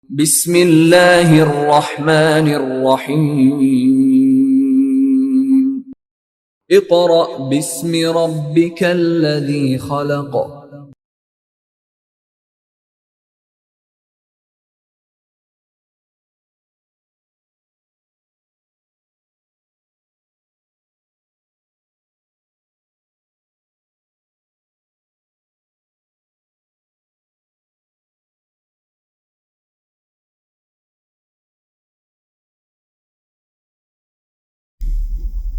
بسم اللہ الرحمن الرحیم اقرأ باسم ربک الذی خلق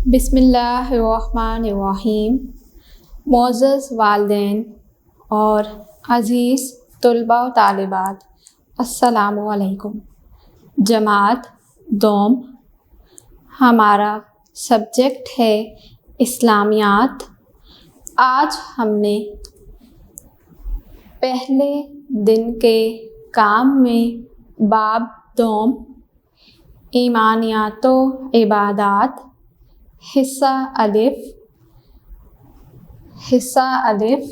بسم اللہ الرحمن الرحیم۔ معزز والدین اور عزیز طلباء و طالبات، السلام علیکم۔ جماعت دوم، ہمارا سبجیکٹ ہے اسلامیات۔ آج ہم نے پہلے دن کے کام میں باب دوم ایمانیات و عبادات حصہ الف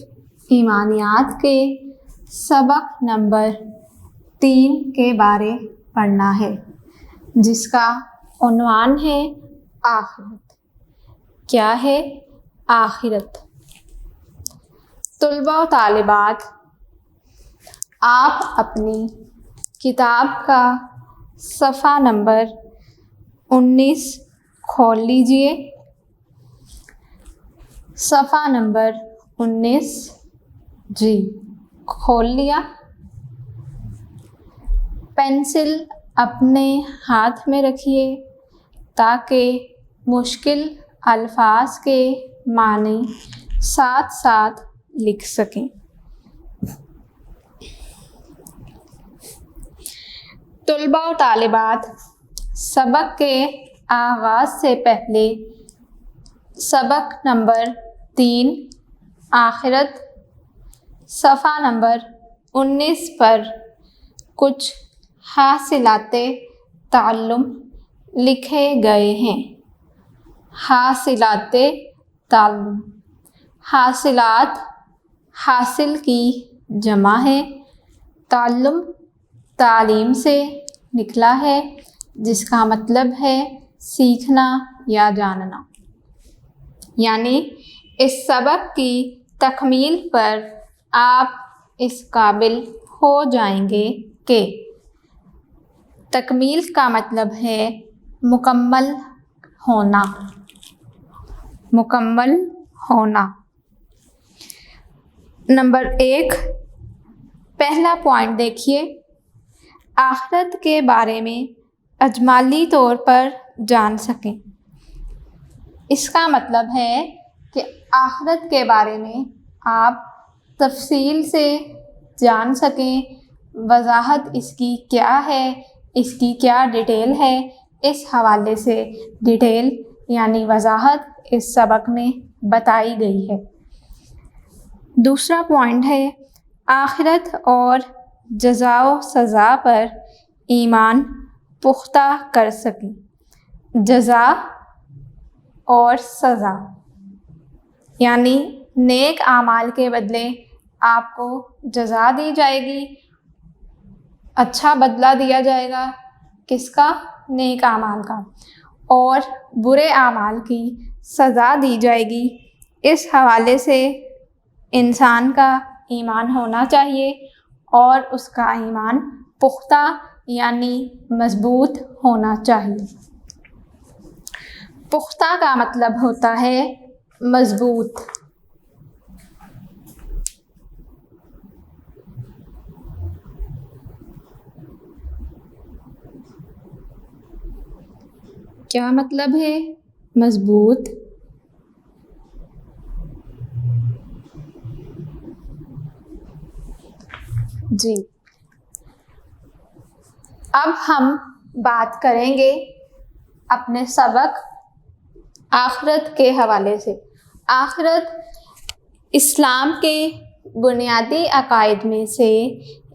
ایمانیات کے سبق نمبر 3 کے بارے پڑھنا ہے، جس کا عنوان ہے آخرت۔ کیا ہے آخرت؟ طلباء و طالبات، آپ اپنی کتاب کا صفحہ نمبر 19 کھول لیجئے۔ صفحہ نمبر 19 جی کھول لیا۔ پینسل اپنے ہاتھ میں رکھیے تاکہ مشکل الفاظ کے معنی ساتھ ساتھ لکھ سکیں۔ طلباء و طالبات، سبق کے آغاز سے پہلے سبق نمبر 3 آخرت صفحہ نمبر 19 پر کچھ حاصلات تعلم لکھے گئے ہیں۔ حاصلات تعلم، حاصلات حاصل کی جمع ہے، تعلم تعلیم سے نکلا ہے، جس کا مطلب ہے سیکھنا یا جاننا۔ یعنی اس سبق کی تکمیل پر آپ اس قابل ہو جائیں گے کہ تکمیل کا مطلب ہے مکمل ہونا، مکمل ہونا۔ نمبر 1، پہلا پوائنٹ دیکھیے، آخرت کے بارے میں اجمالی طور پر جان سکیں۔ اس کا مطلب ہے کہ آخرت کے بارے میں آپ تفصیل سے جان سکیں، وضاحت اس کی کیا ہے، اس کی کیا ڈیٹیل ہے، اس حوالے سے ڈیٹیل یعنی وضاحت اس سبق میں بتائی گئی ہے۔ دوسرا پوائنٹ ہے آخرت اور جزا و سزا پر ایمان پختہ کر سکیں۔ جزا اور سزا یعنی نیک اعمال کے بدلے آپ کو جزا دی جائے گی، اچھا بدلہ دیا جائے گا، کس کا؟ نیک اعمال کا، اور برے اعمال کی سزا دی جائے گی۔ اس حوالے سے انسان کا ایمان ہونا چاہیے اور اس کا ایمان پختہ یعنی مضبوط ہونا چاہیے۔ پختہ کا مطلب ہوتا ہے مضبوط۔ کیا مطلب ہے مضبوط؟ جی، اب ہم بات کریں گے اپنے سبق آخرت کے حوالے سے۔ آخرت اسلام کے بنیادی عقائد میں سے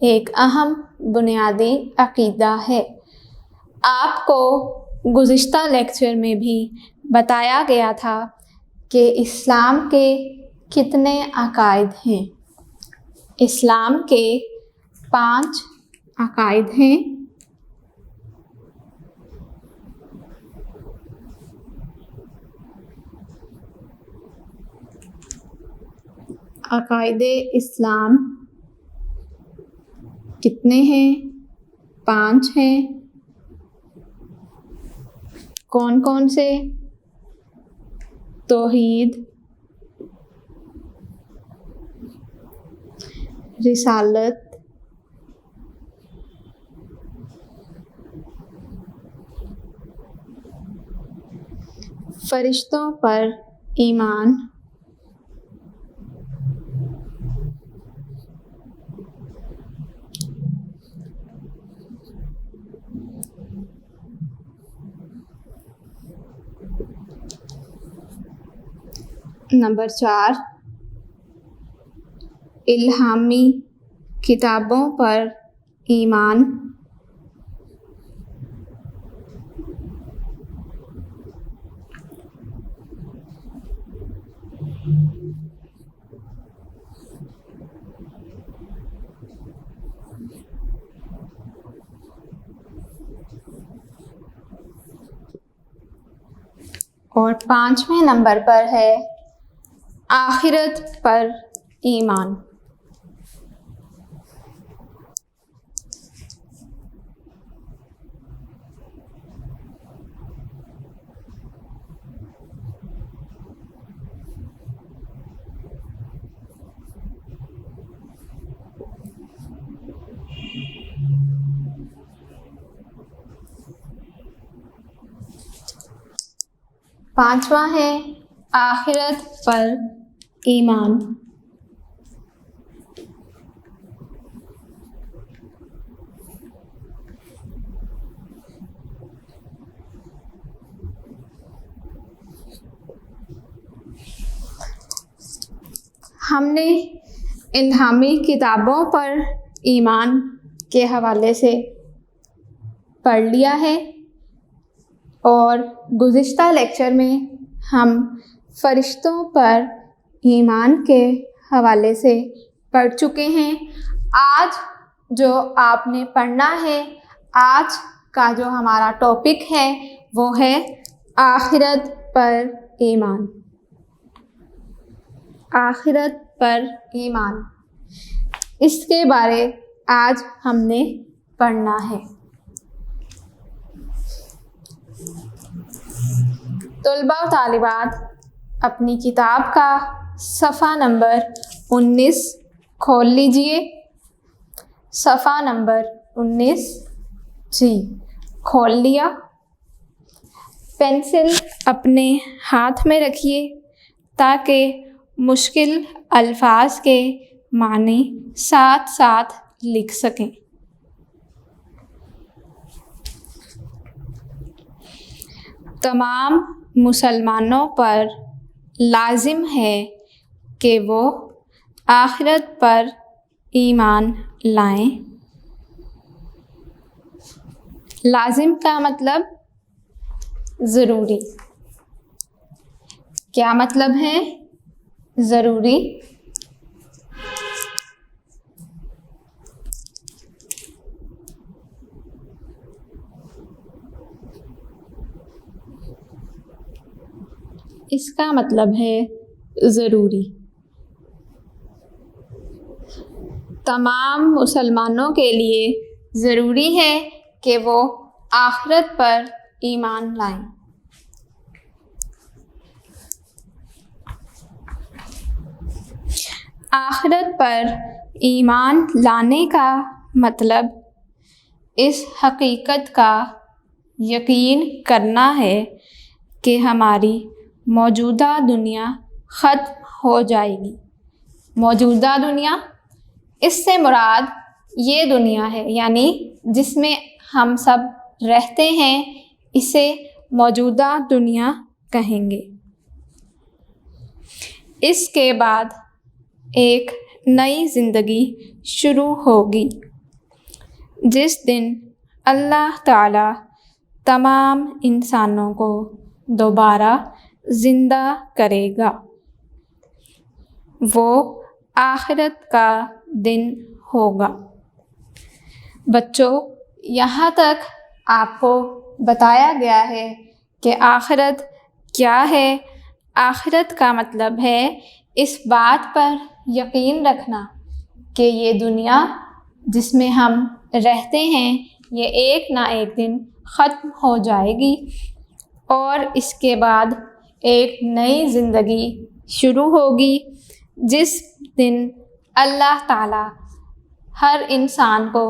ایک اہم بنیادی عقیدہ ہے۔ آپ کو گزشتہ لیکچر میں بھی بتایا گیا تھا کہ اسلام کے کتنے عقائد ہیں۔ اسلام کے 5 عقائد ہیں، عقائد اسلام کتنے ہیں؟ 5 ہیں۔ کون کون سے؟ توحید، رسالت، فرشتوں پر ایمان، نمبر 4 الہامی کتابوں پر ایمان، اور 5ویں نمبر پر ہے آخرت پر ایمان۔ پانچواں ہے آخرت پر ایمان۔ ہم نے الہامی کتابوں پر ایمان کے حوالے سے پڑھ لیا ہے، اور گزشتہ لیکچر میں ہم فرشتوں پر ایمان کے حوالے سے پڑھ چکے ہیں۔ آج جو آپ نے پڑھنا ہے، آج کا جو ہمارا ٹاپک ہے وہ ہے آخرت پر ایمان۔ آخرت پر ایمان، اس کے بارے آج ہم نے پڑھنا ہے۔ طلباء و طالبات اپنی کتاب کا صفحہ نمبر 19 کھول لیجئے۔ صفحہ نمبر 19 جی کھول لیا۔ پینسل اپنے ہاتھ میں رکھیے تاکہ مشکل الفاظ کے معنی ساتھ ساتھ لکھ سکیں۔ تمام مسلمانوں پر لازم ہے کہ وہ آخرت پر ایمان لائیں۔ لازم کا مطلب ضروری۔ کیا مطلب ہے؟ ضروری۔ اس کا مطلب ہے ضروری۔ تمام مسلمانوں کے لیے ضروری ہے کہ وہ آخرت پر ایمان لائیں۔ آخرت پر ایمان لانے کا مطلب اس حقیقت کا یقین کرنا ہے کہ ہماری موجودہ دنیا ختم ہو جائے گی۔ موجودہ دنیا، اس سے مراد یہ دنیا ہے، یعنی جس میں ہم سب رہتے ہیں، اسے موجودہ دنیا کہیں گے۔ اس کے بعد ایک نئی زندگی شروع ہوگی، جس دن اللہ تعالیٰ تمام انسانوں کو دوبارہ زندہ کرے گا۔ وہ آخرت کا دن ہوگا۔ بچوں، یہاں تک آپ کو بتایا گیا ہے کہ آخرت کیا ہے۔ آخرت کا مطلب ہے اس بات پر یقین رکھنا کہ یہ دنیا جس میں ہم رہتے ہیں یہ ایک نہ ایک دن ختم ہو جائے گی، اور اس کے بعد ایک نئی زندگی شروع ہوگی جس دن اللہ تعالیٰ ہر انسان کو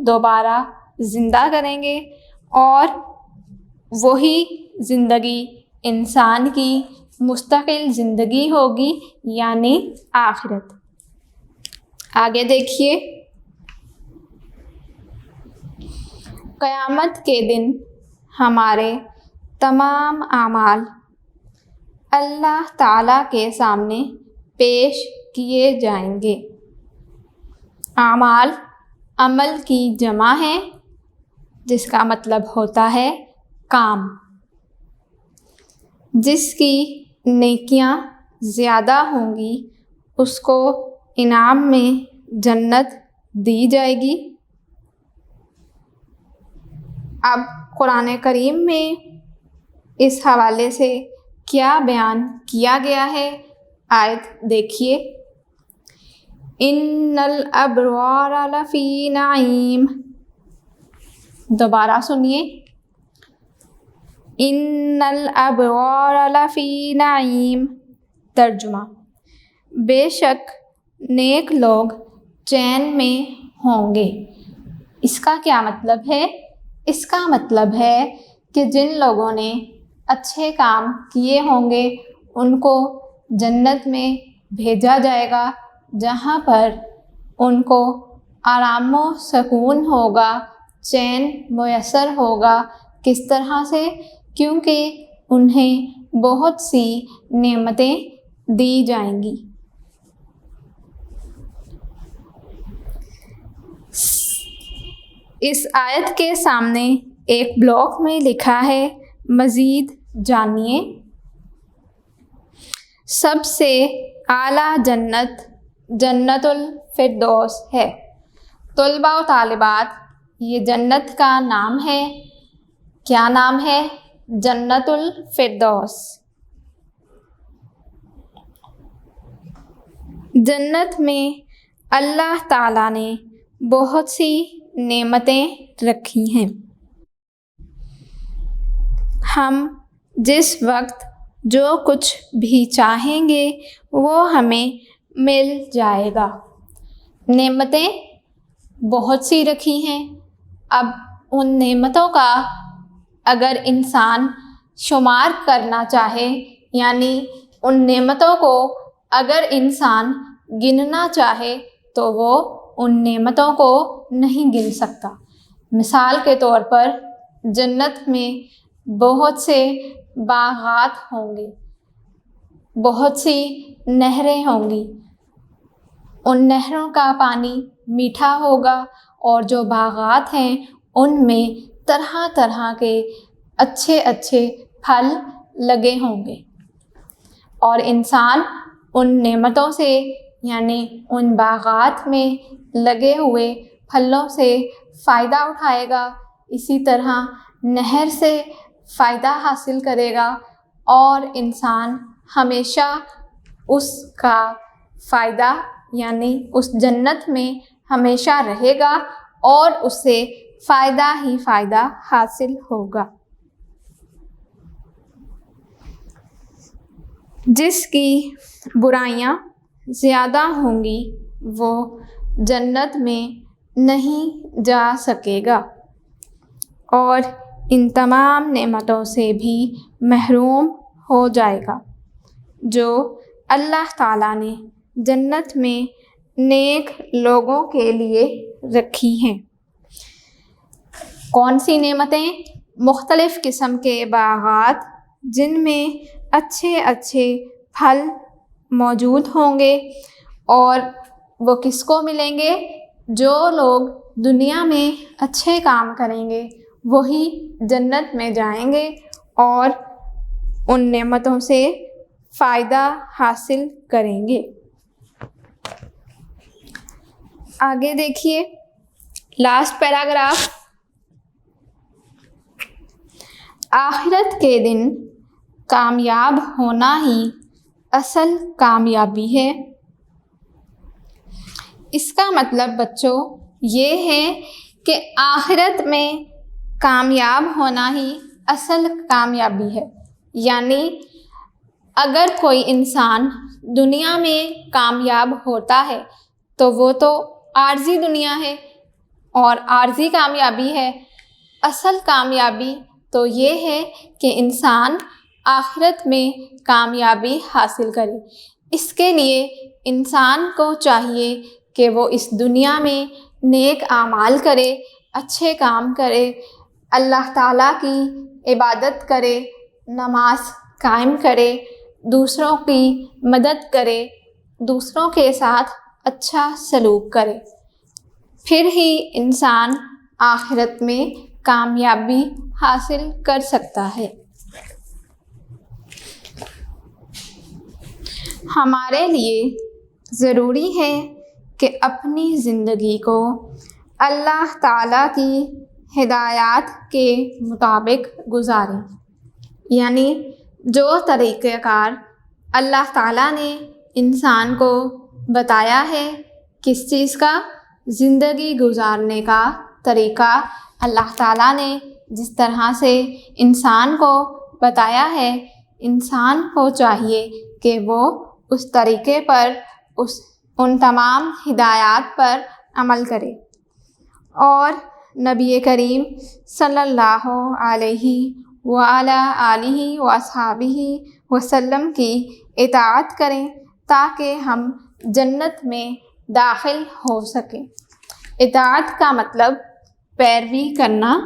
دوبارہ زندہ کریں گے، اور وہی زندگی انسان کی مستقل زندگی ہوگی، یعنی آخرت۔ آگے دیکھیے، قیامت کے دن ہمارے تمام اعمال اللہ تعالیٰ کے سامنے پیش کیے جائیں گے۔ اعمال عمل کی جمع ہے، جس کا مطلب ہوتا ہے کام۔ جس کی نیکیاں زیادہ ہوں گی اس کو انعام میں جنت دی جائے گی۔ اب قرآن کریم میں اس حوالے سے کیا بیان کیا گیا ہے، آیت دیکھیے۔ ان الابرار لفی نعیم، دوبارہ سنیے، ان الابرار لفی نعیم۔ ترجمہ، بے شک نیک لوگ چین میں ہوں گے۔ اس کا کیا مطلب ہے؟ اس کا مطلب ہے کہ جن لوگوں نے اچھے کام کیے ہوں گے ان کو جنت میں بھیجا جائے گا، جہاں پر ان کو آرام و سکون ہوگا، چین میسر ہوگا۔ کس طرح سے؟ کیونکہ انہیں بہت سی نعمتیں دی جائیں گی۔ اس آیت کے سامنے ایک بلاک میں لکھا ہے، مزید جانیے۔ سب سے اعلیٰ جنت جنت الفردوس ہے۔ طلباء و طالبات، یہ جنت کا نام ہے۔ کیا نام ہے؟ جنت الفردوس۔ جنت میں اللہ تعالیٰ نے بہت سی نعمتیں رکھی ہیں۔ ہم جس وقت جو کچھ بھی چاہیں گے وہ ہمیں مل جائے گا۔ نعمتیں بہت سی رکھی ہیں۔ اب ان نعمتوں کا اگر انسان شمار کرنا چاہے، یعنی ان نعمتوں کو اگر انسان گننا چاہے تو وہ ان نعمتوں کو نہیں گن سکتا۔ مثال کے طور پر جنت میں بہت سے باغات ہوں گے، بہت سی نہریں ہوں گی۔ ان نہروں کا پانی میٹھا ہوگا، اور جو باغات ہیں ان میں طرح طرح کے اچھے اچھے پھل لگے ہوں گے، اور انسان ان نعمتوں سے، یعنی ان باغات میں لگے ہوئے پھلوں سے فائدہ اٹھائے گا۔ اسی طرح نہر سے فائدہ حاصل کرے گا، اور انسان ہمیشہ اس کا فائدہ، یعنی اس جنت میں ہمیشہ رہے گا، اور اس سے فائدہ ہی فائدہ حاصل ہوگا۔ جس کی برائیاں زیادہ ہوں گی وہ جنت میں نہیں جا سکے گا، اور ان تمام نعمتوں سے بھی محروم ہو جائے گا جو اللہ تعالیٰ نے جنت میں نیک لوگوں کے لیے رکھی ہیں۔ کون سی نعمتیں؟ مختلف قسم کے باغات جن میں اچھے اچھے پھل موجود ہوں گے، اور وہ کس کو ملیں گے؟ جو لوگ دنیا میں اچھے کام کریں گے وہی جنت میں جائیں گے اور ان نعمتوں سے فائدہ حاصل کریں گے۔ آگے دیکھیے، لاسٹ پیراگراف. آخرت کے دن کامیاب ہونا ہی اصل کامیابی ہے. اس کا مطلب بچوں یہ ہے کہ آخرت میں کامیاب ہونا ہی اصل کامیابی ہے. یعنی اگر کوئی انسان دنیا میں کامیاب ہوتا ہے تو وہ تو عارضی دنیا ہے اور عارضی کامیابی ہے. اصل کامیابی تو یہ ہے کہ انسان آخرت میں کامیابی حاصل کرے. اس کے لیے انسان کو چاہیے کہ وہ اس دنیا میں نیک اعمال کرے، اچھے کام کرے، اللہ تعالیٰ کی عبادت کرے، نماز قائم کرے، دوسروں کی مدد کرے، دوسروں کے ساتھ اچھا سلوک کرے. پھر ہی انسان آخرت میں کامیابی حاصل کر سکتا ہے. ہمارے لیے ضروری ہے کہ اپنی زندگی کو اللہ تعالیٰ کی ہدایات کے مطابق گزاریں. یعنی جو طریقہ کار اللہ تعالیٰ نے انسان کو بتایا ہے، کس چیز کا، زندگی گزارنے کا طریقہ اللہ تعالیٰ نے جس طرح سے انسان کو بتایا ہے، انسان کو چاہیے کہ وہ اس طریقے پر ان تمام ہدایات پر عمل کرے اور نبی کریم صلی اللہ علیہ وآلہ وصحبہ وسلم کی اطاعت کریں تاکہ ہم جنت میں داخل ہو سکیں. اطاعت کا مطلب پیروی کرنا.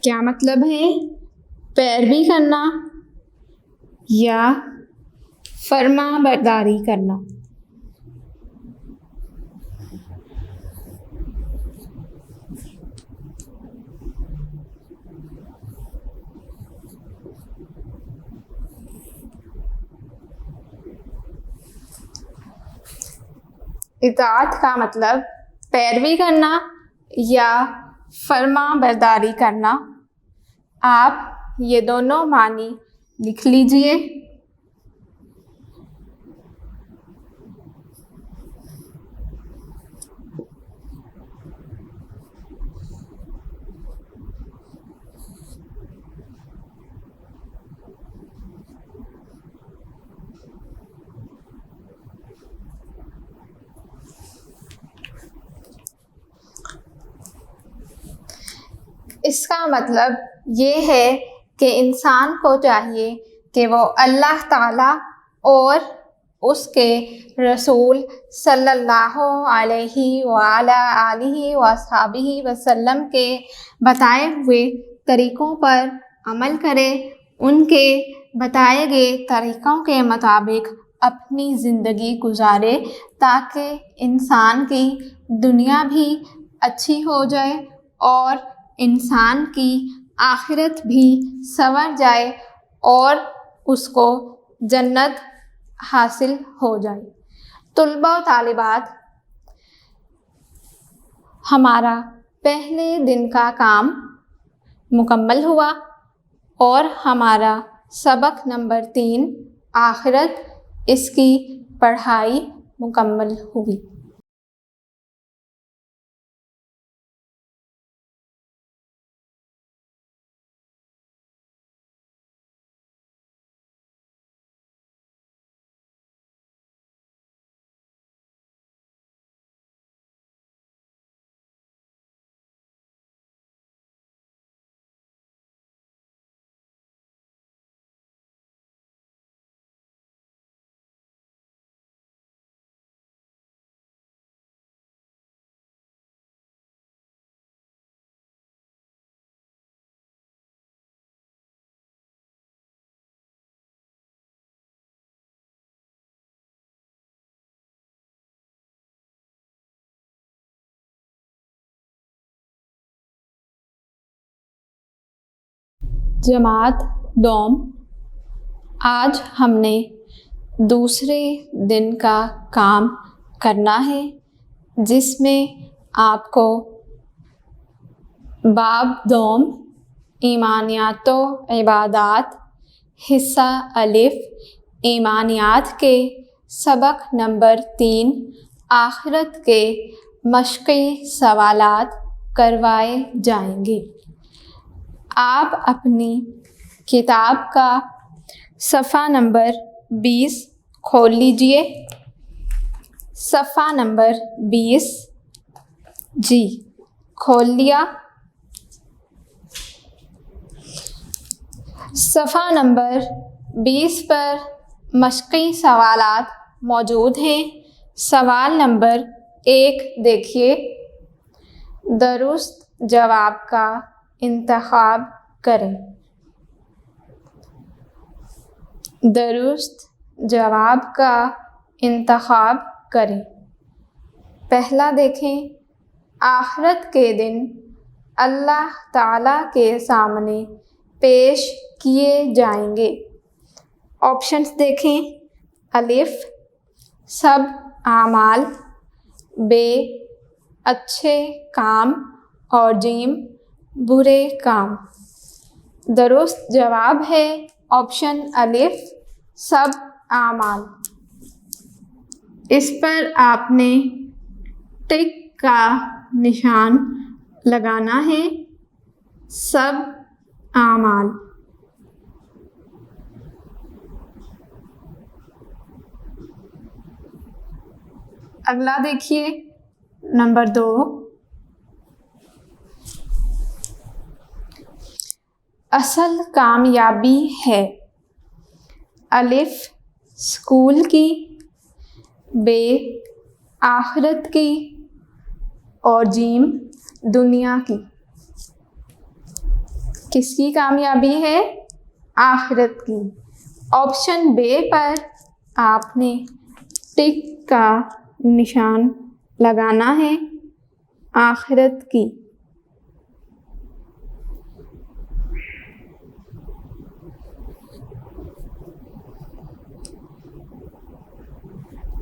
کیا مطلب ہے پیروی کرنا یا فرما برداری کرنا؟ اطاعت کا مطلب پیروی کرنا یا فرما برداری کرنا. آپ یہ دونوں معنی لکھ لیجئے. اس کا مطلب یہ ہے کہ انسان کو چاہیے کہ وہ اللہ تعالیٰ اور اس کے رسول صلی اللہ علیہ وآلہ وصحبہ وسلم کے بتائے ہوئے طریقوں پر عمل کرے، ان کے بتائے گئے طریقوں کے مطابق اپنی زندگی گزارے تاکہ انسان کی دنیا بھی اچھی ہو جائے اور انسان کی آخرت بھی سنور جائے اور اس کو جنت حاصل ہو جائے. طلباء و طالبات، ہمارا پہلے دن کا کام مکمل ہوا اور ہمارا سبق نمبر 3 آخرت، اس کی پڑھائی مکمل ہوئی. جماعت دوم، آج ہم نے دوسرے دن کا کام کرنا ہے جس میں آپ کو باب دوم ایمانیات و عبادات حصہ الف ایمانیات کے سبق نمبر 3 آخرت کے مشقی سوالات کروائے جائیں گے۔ آپ اپنی کتاب کا صفحہ نمبر 20 کھول لیجئے۔ صفحہ نمبر 20 جی کھول لیا۔ صفحہ نمبر 20 پر مشقی سوالات موجود ہیں۔ سوال نمبر 1 دیکھیے، درست جواب کا انتخاب کریں۔ درست جواب کا انتخاب کریں۔ پہلا دیکھیں، آخرت کے دن اللہ تعالیٰ کے سامنے پیش کیے جائیں گے۔ آپشنز دیکھیں، الف سب اعمال، ب اچھے کام اور جیم برے کام۔ درست جواب ہے آپشن الف سب اعمال۔ اس پر آپ نے ٹک کا نشان لگانا ہے، سب اعمال۔ اگلا دیکھیے، نمبر 2، اصل کامیابی ہے، الف اسکول کی، ب آخرت کی اور جیم دنیا کی۔ کس کی کامیابی ہے؟ آخرت کی۔ آپشن ب پر آپ نے ٹک کا نشان لگانا ہے، آخرت کی۔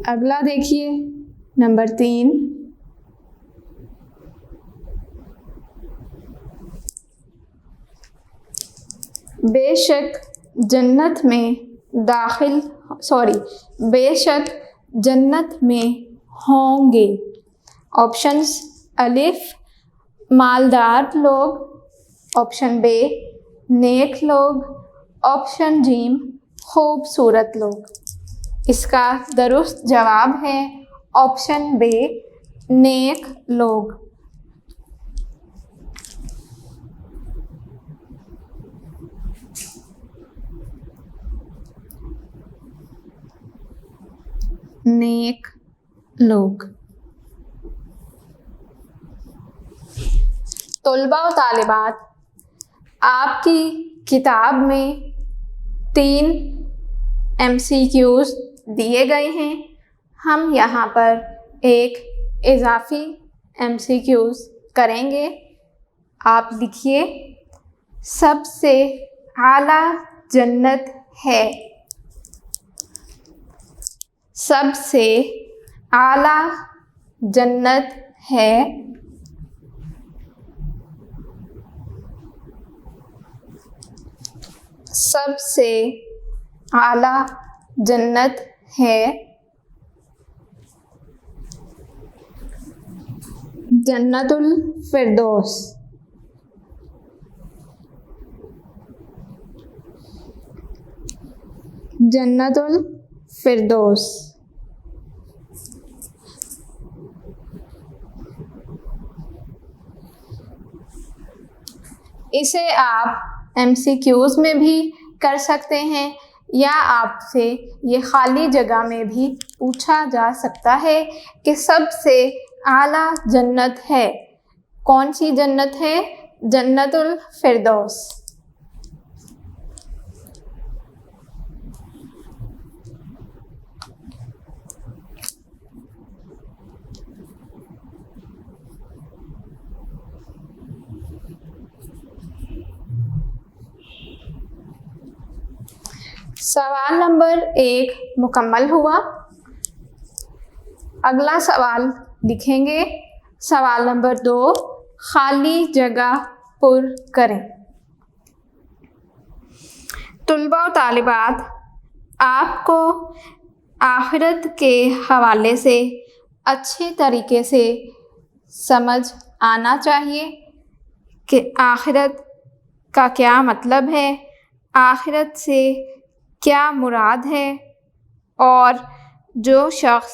اگلا دیکھیے، نمبر 3، بے شک جنت میں بے شک جنت میں ہوں گے۔ آپشنز الف مالدار لوگ، آپشن ب نیک لوگ، آپشن جیم خوبصورت لوگ۔ اس کا درست جواب ہے آپشن ب نیک لوگ۔ نیک لوگ۔ طلباء و طالبات، آپ کی کتاب میں 3 MCQs دیے گئے ہیں۔ ہم یہاں پر ایک اضافی MCQs کریں گے۔ آپ لکھیے، سب سے اعلیٰ جنت ہے۔ سب سے اعلیٰ جنت ہے۔ سب سے اعلیٰ جنت ہے۔ جنت الفردوس۔ جنت الفردوس۔ اسے آپ MCQs میں بھی کر سکتے ہیں یا آپ سے یہ خالی جگہ میں بھی پوچھا جا سکتا ہے کہ سب سے اعلیٰ جنت ہے، کون سی جنت ہے؟ جنت الفردوس۔ سوال نمبر 1 مکمل ہوا۔ اگلا سوال لکھیں گے۔ سوال نمبر 2 خالی جگہ پر کریں۔ طلباء و طالبات، آپ کو آخرت کے حوالے سے اچھے طریقے سے سمجھ آنا چاہیے کہ آخرت کا کیا مطلب ہے، آخرت سے کیا مراد ہے، اور جو شخص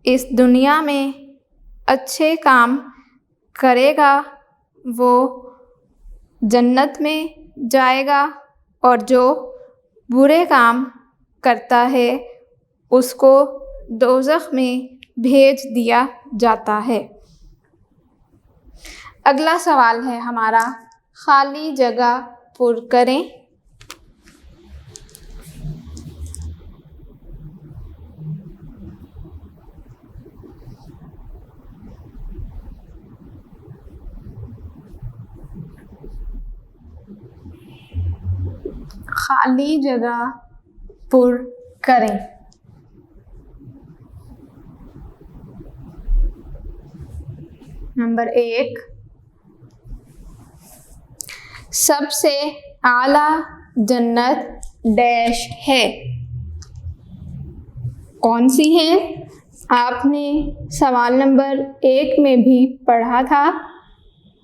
اس دنیا میں اچھے کام کرے گا وہ جنت میں جائے گا، اور جو برے کام کرتا ہے اس کو دوزخ میں بھیج دیا جاتا ہے۔ اگلا سوال ہے ہمارا، خالی جگہ پر کریں۔ خالی جگہ پر کریں۔ نمبر 1، سب سے اعلیٰ جنت ڈیش ہے، کون سی ہے؟ آپ نے سوال نمبر 1 میں بھی پڑھا تھا،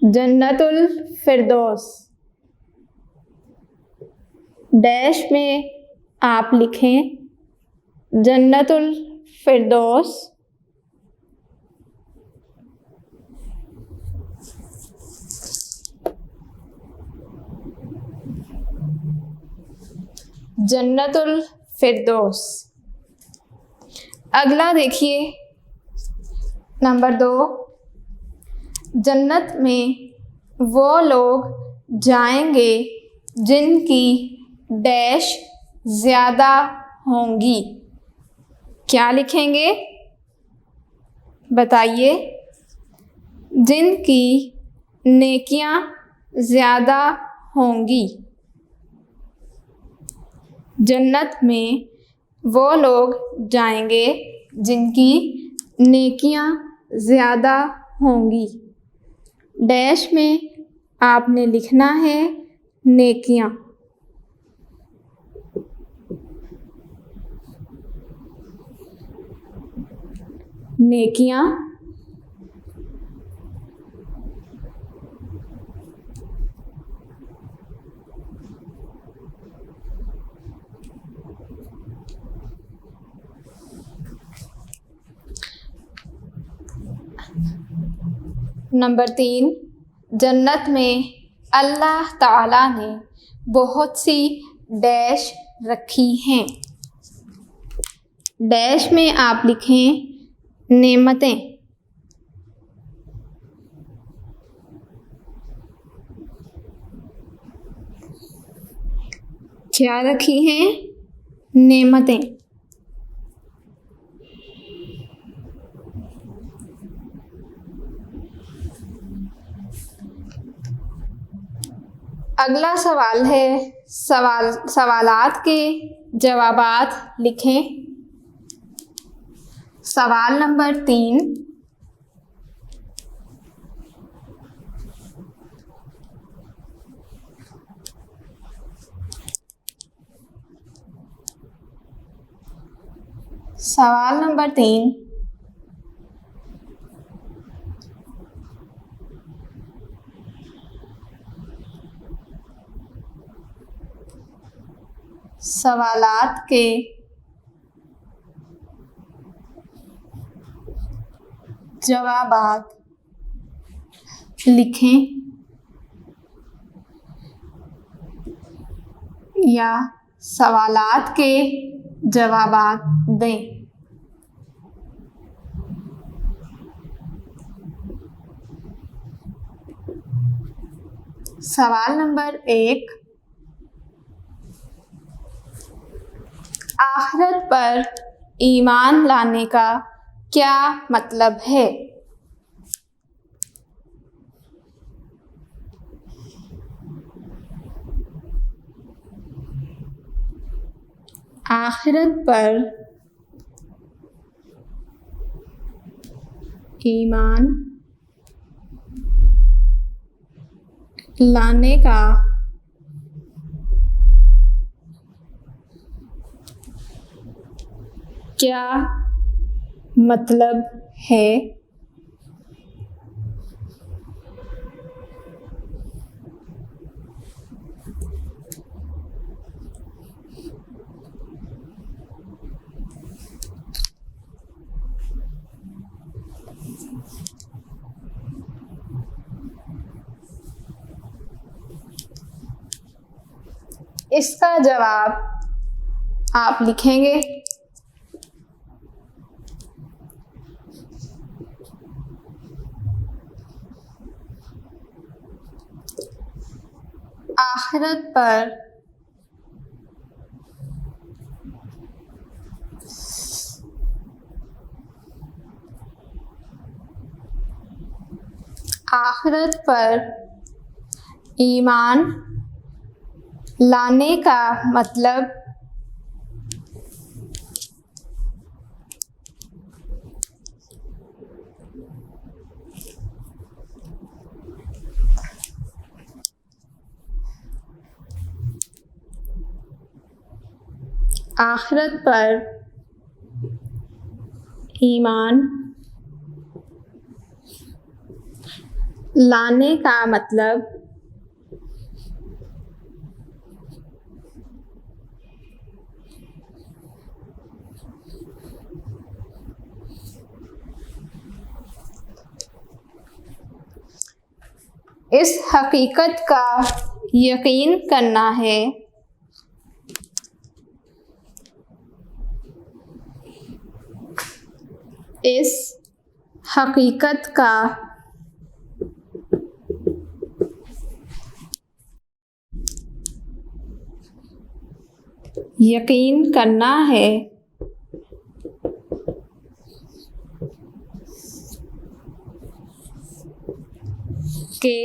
جنت الفردوس۔ ڈیش میں آپ لکھیں جنت الفردوس۔ جنت الفردوس۔ اگلا دیکھیے نمبر 2، جنت میں وہ لوگ جائیں گے جن کی ڈیش زیادہ ہوں گی، کیا لکھیں گے بتائیے؟ جن کی نیکیاں زیادہ ہوں گی۔ جنت میں وہ لوگ جائیں گے جن کی نیکیاں زیادہ ہوں گی۔ ڈیش میں آپ نے لکھنا ہے نیکیاں۔ نیکیاں۔ نمبر 3، جنت میں اللہ تعالیٰ نے بہت سی ڈیش رکھی ہیں۔ ڈیش میں آپ لکھیں نعمتیں۔ کیا رکھی ہیں؟ نعمتیں۔ اگلا سوال ہے، سوالات کے جوابات لکھیں۔ سوال نمبر 3، سوال نمبر 3، سوالات کے جوابات لکھیں یا سوالات کے جوابات دیں۔ سوال نمبر 1، آخرت پر ایمان لانے کا کیا مطلب ہے؟ آخرت پر ایمان لانے کا کیا مطلب ہے؟ اس کا جواب آپ لکھیں گے۔ آخرت پر ایمان لانے کا مطلب آخرت پر ایمان لانے کا مطلب اس حقیقت کا یقین کرنا ہے اس حقیقت کا یقین کرنا ہے کہ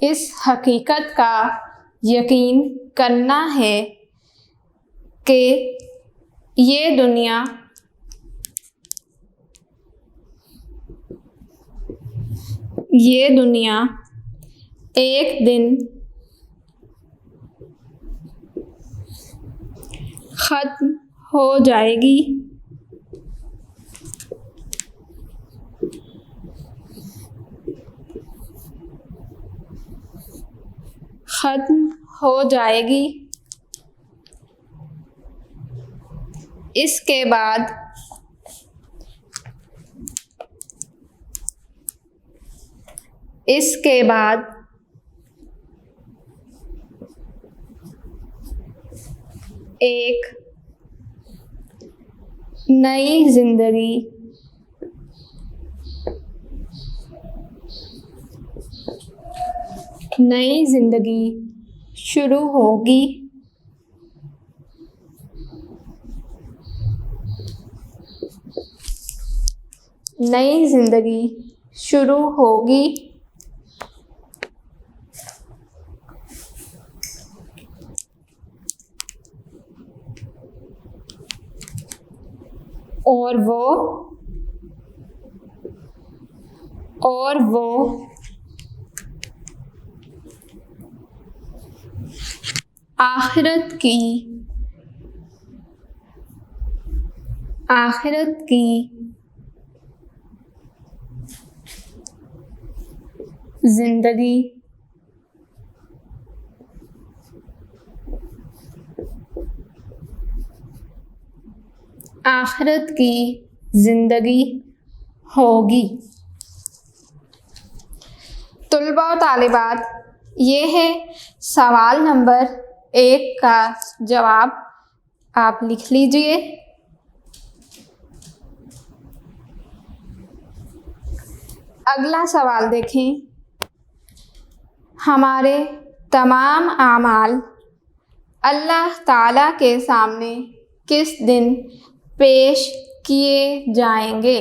اس حقیقت کا یقین کرنا ہے کہ یہ دنیا ایک دن ختم ہو جائے گی، اس کے بعد ایک نئی زندگی شروع ہوگی۔ اور وہ آخرت کی زندگی ہوگی۔ طلباء و طالبات، یہ ہے سوال نمبر 1 کا جواب، آپ لکھ لیجئے۔ اگلا سوال دیکھیں۔ ہمارے تمام اعمال اللہ تعالیٰ کے سامنے کس دن پیش کیے جائیں گے؟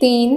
3,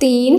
3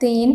3